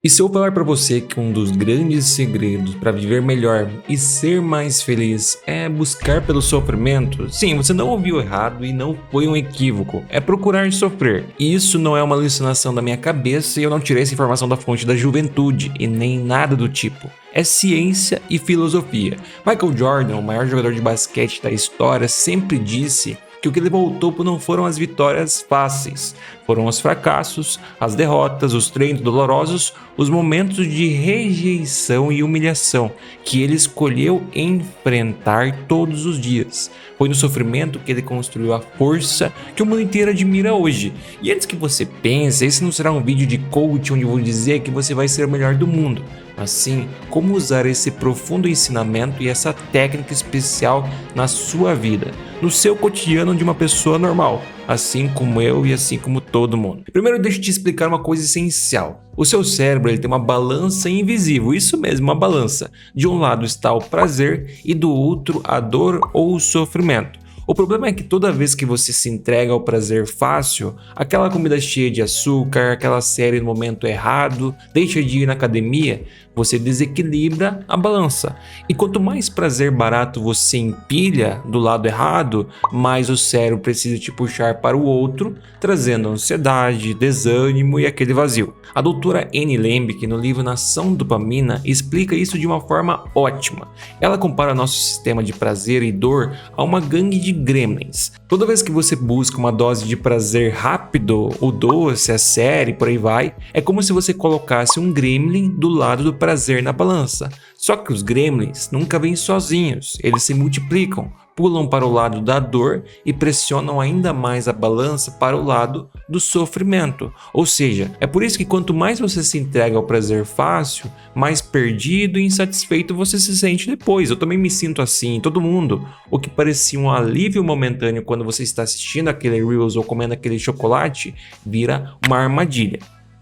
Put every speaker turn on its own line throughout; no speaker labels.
E se eu falar para você que um dos grandes segredos para viver melhor e ser mais feliz é buscar pelo sofrimento? Sim, você não ouviu errado e não foi um equívoco. É procurar sofrer. E isso não é uma alucinação da minha cabeça e eu não tirei essa informação da fonte da juventude e nem nada do tipo. É ciência e filosofia. Michael Jordan, o maior jogador de basquete da história, sempre disse que o que levou ao topo não foram as vitórias fáceis, foram os fracassos, as derrotas, os treinos dolorosos, os momentos de rejeição e humilhação que ele escolheu enfrentar todos os dias. Foi no sofrimento que ele construiu a força que o mundo inteiro admira hoje. E antes que você pense, esse não será um vídeo de coach onde eu vou dizer que você vai ser o melhor do mundo, mas sim como usar esse profundo ensinamento e essa técnica especial na sua vida, no seu cotidiano de uma pessoa normal, assim como eu e assim como todo mundo. Primeiro, deixa eu te explicar uma coisa essencial. O seu cérebro ele tem uma balança invisível, isso mesmo, uma balança. De um lado está o prazer e do outro a dor ou o sofrimento. O problema é que toda vez que você se entrega ao prazer fácil, aquela comida cheia de açúcar, aquela série no momento errado, deixa de ir na academia, você desequilibra a balança. E quanto mais prazer barato você empilha do lado errado, mais o cérebro precisa te puxar para o outro, trazendo ansiedade, desânimo e aquele vazio. A doutora Annie Lembeck, no livro Nação Dopamina, explica isso de uma forma ótima. Ela compara nosso sistema de prazer e dor a uma gangue de gremlins. Toda vez que você busca uma dose de prazer rápido, o doce, a série, por aí vai, é como se você colocasse um gremlin do lado do prazer na balança. Só que os gremlins nunca vêm sozinhos, eles se multiplicam, pulam para o lado da dor e pressionam ainda mais a balança para o lado do sofrimento. Ou seja, é por isso que quanto mais você se entrega ao prazer fácil, mais perdido e insatisfeito você se sente depois. Eu também me sinto assim, todo mundo. O que parecia um alívio momentâneo quando você está assistindo aquele Reels ou comendo aquele chocolate, vira uma armadilha.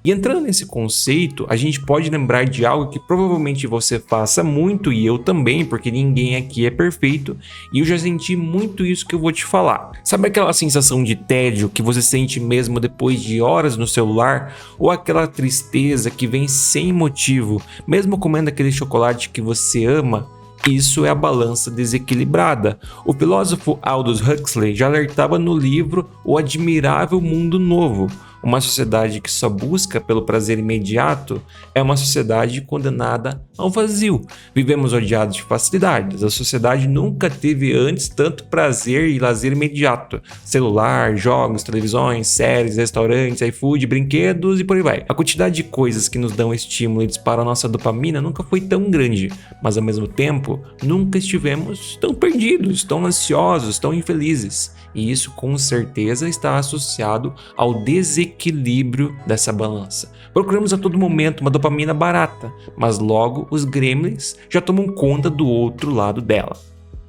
E entrando nesse conceito, a gente pode lembrar de algo que provavelmente você faça muito e eu também, porque ninguém aqui é perfeito, e eu já senti muito isso que eu vou te falar. Sabe aquela sensação de tédio que você sente mesmo depois de horas no celular? Ou aquela tristeza que vem sem motivo, mesmo comendo aquele chocolate que você ama? Isso é a balança desequilibrada. O filósofo Aldous Huxley já alertava no livro O Admirável Mundo Novo. Uma sociedade que só busca pelo prazer imediato é uma sociedade condenada ao vazio. Vivemos rodeados de facilidades. A sociedade nunca teve antes tanto prazer e lazer imediato. Celular, jogos, televisões, séries, restaurantes, iFood, brinquedos e por aí vai. A quantidade de coisas que nos dão estímulo e disparam a nossa dopamina nunca foi tão grande, mas ao mesmo tempo nunca estivemos tão perdidos, tão ansiosos, tão infelizes. E isso com certeza está associado ao desequilíbrio dessa balança. Procuramos a todo momento uma dopamina barata, mas logo os gremlins já tomam conta do outro lado dela.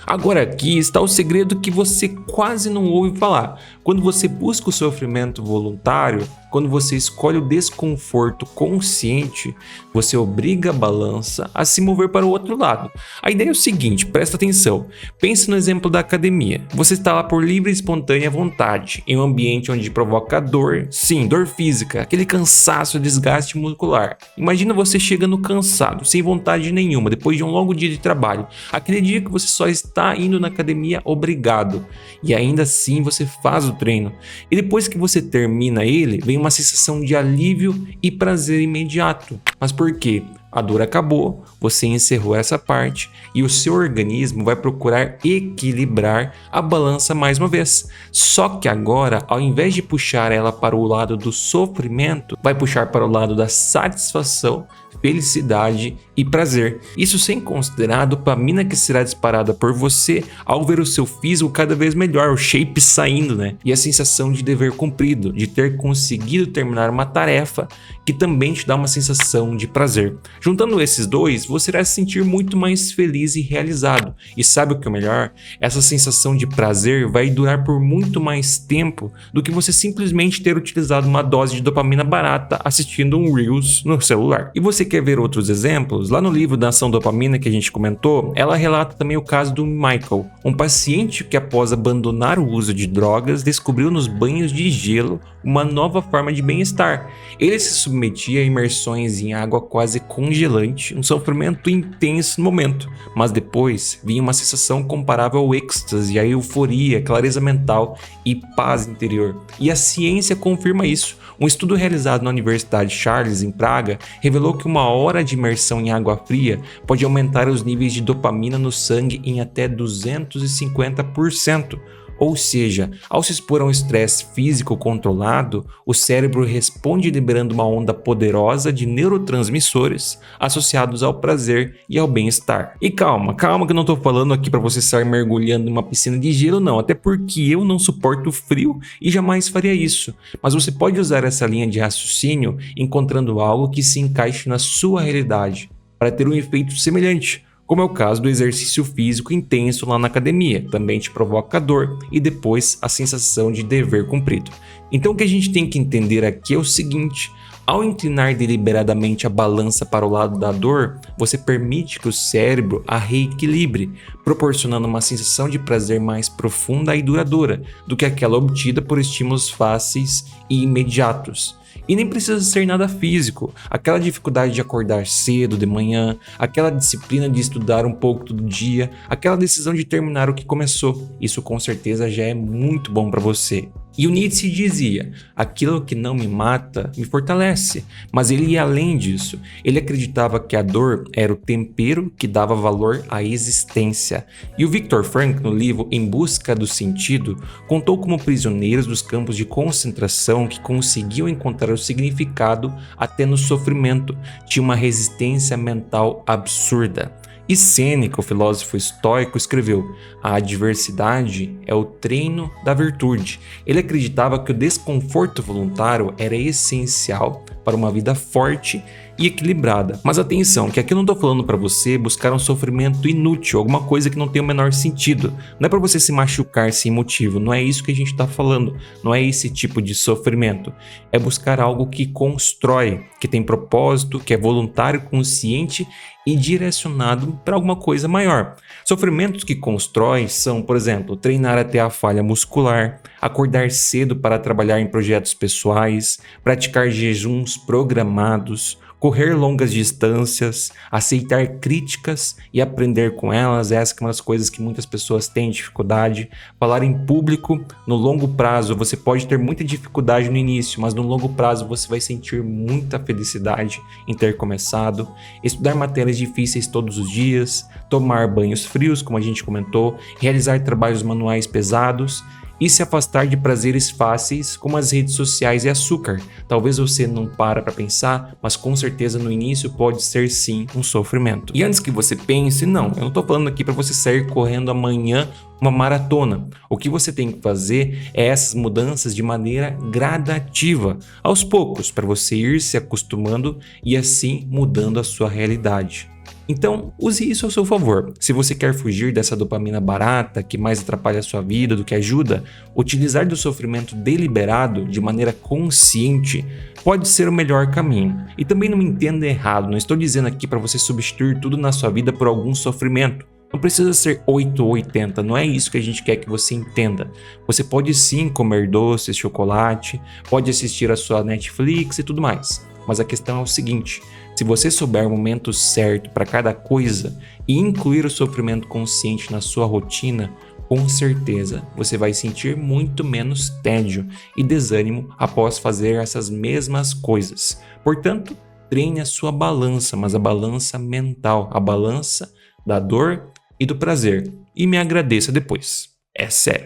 Agora aqui está o segredo que você quase não ouve falar. Quando você busca o sofrimento voluntário, quando você escolhe o desconforto consciente, você obriga a balança a se mover para o outro lado. A ideia é o seguinte, presta atenção. Pense no exemplo da academia. Você está lá por livre e espontânea vontade, em um ambiente onde provoca dor, sim, dor física, aquele cansaço, desgaste muscular. Imagina você chegando cansado, sem vontade nenhuma, depois de um longo dia de trabalho. Aquele dia que você só está indo na academia obrigado. E ainda assim você faz o treino. E depois que você termina ele, vem uma sensação de alívio e prazer imediato. Mas por quê? A dor acabou, você encerrou essa parte e o seu organismo vai procurar equilibrar a balança mais uma vez. Só que agora, ao invés de puxar ela para o lado do sofrimento, vai puxar para o lado da satisfação, felicidade e prazer. Isso sem considerar a dopamina que será disparada por você ao ver o seu físico cada vez melhor, o shape saindo, né? E a sensação de dever cumprido, de ter conseguido terminar uma tarefa que também te dá uma sensação de prazer. Juntando esses dois, você irá se sentir muito mais feliz e realizado. E sabe o que é o melhor? Essa sensação de prazer vai durar por muito mais tempo do que você simplesmente ter utilizado uma dose de dopamina barata assistindo um Reels no celular. E você quer ver outros exemplos? Lá no livro da Nação Dopamina que a gente comentou, ela relata também o caso do Michael, um paciente que após abandonar o uso de drogas, descobriu nos banhos de gelo uma nova forma de bem-estar. Ele se submetia a imersões em água quase congelante, um sofrimento intenso no momento, mas depois vinha uma sensação comparável ao êxtase, a euforia, clareza mental e paz interior. E a ciência confirma isso. Um estudo realizado na Universidade Charles, em Praga, revelou que 1 hora de imersão em água fria pode aumentar os níveis de dopamina no sangue em até 250%. Ou seja, ao se expor a um estresse físico controlado, o cérebro responde liberando uma onda poderosa de neurotransmissores associados ao prazer e ao bem-estar. E calma que eu não estou falando aqui para você sair mergulhando em uma piscina de gelo não, até porque eu não suporto frio e jamais faria isso. Mas você pode usar essa linha de raciocínio encontrando algo que se encaixe na sua realidade, para ter um efeito semelhante. Como é o caso do exercício físico intenso lá na academia, também te provoca dor e depois a sensação de dever cumprido. Então o que a gente tem que entender aqui é o seguinte: ao inclinar deliberadamente a balança para o lado da dor, você permite que o cérebro a reequilibre, proporcionando uma sensação de prazer mais profunda e duradoura do que aquela obtida por estímulos fáceis e imediatos. E nem precisa ser nada físico, aquela dificuldade de acordar cedo de manhã, aquela disciplina de estudar um pouco todo dia, aquela decisão de terminar o que começou, isso com certeza já é muito bom para você. E o Nietzsche dizia: aquilo que não me mata me fortalece, mas ele ia além disso. Ele acreditava que a dor era o tempero que dava valor à existência. E o Viktor Frankl, no livro Em Busca do Sentido, contou como prisioneiros dos campos de concentração que conseguiam encontrar o significado até no sofrimento, tinham uma resistência mental absurda. E Sêneca, o filósofo estoico, escreveu: a adversidade é o treino da virtude. Ele acreditava que o desconforto voluntário era essencial para uma vida forte e equilibrada. Mas atenção, que aqui eu não estou falando para você buscar um sofrimento inútil, alguma coisa que não tem o menor sentido. Não é para você se machucar sem motivo, não é isso que a gente está falando, não é esse tipo de sofrimento. É buscar algo que constrói, que tem propósito, que é voluntário, consciente e direcionado para alguma coisa maior. Sofrimentos que constroem são, por exemplo, treinar até a falha muscular, acordar cedo para trabalhar em projetos pessoais, praticar jejuns programados, correr longas distâncias, aceitar críticas e aprender com elas. Essa é uma das coisas que muitas pessoas têm dificuldade. Falar em público, no longo prazo, você pode ter muita dificuldade no início, mas no longo prazo você vai sentir muita felicidade em ter começado. Estudar matérias difíceis todos os dias, tomar banhos frios, como a gente comentou, realizar trabalhos manuais pesados e se afastar de prazeres fáceis como as redes sociais e açúcar. Talvez você não para pensar, mas com certeza no início pode ser sim um sofrimento. E antes que você pense, não, eu não estou falando aqui para você sair correndo amanhã uma maratona. O que você tem que fazer é essas mudanças de maneira gradativa, aos poucos, para você ir se acostumando e assim mudando a sua realidade. Então, use isso ao seu favor. Se você quer fugir dessa dopamina barata que mais atrapalha a sua vida do que ajuda, utilizar do sofrimento deliberado de maneira consciente pode ser o melhor caminho. E também não me entenda errado, não estou dizendo aqui para você substituir tudo na sua vida por algum sofrimento. Não precisa ser 8 ou 80, não é isso que a gente quer que você entenda. Você pode sim comer doces, chocolate, pode assistir a sua Netflix e tudo mais. Mas a questão é o seguinte: se você souber o momento certo para cada coisa e incluir o sofrimento consciente na sua rotina, com certeza você vai sentir muito menos tédio e desânimo após fazer essas mesmas coisas. Portanto, treine a sua balança, mas a balança mental, a balança da dor e do prazer. E me agradeça depois. É sério.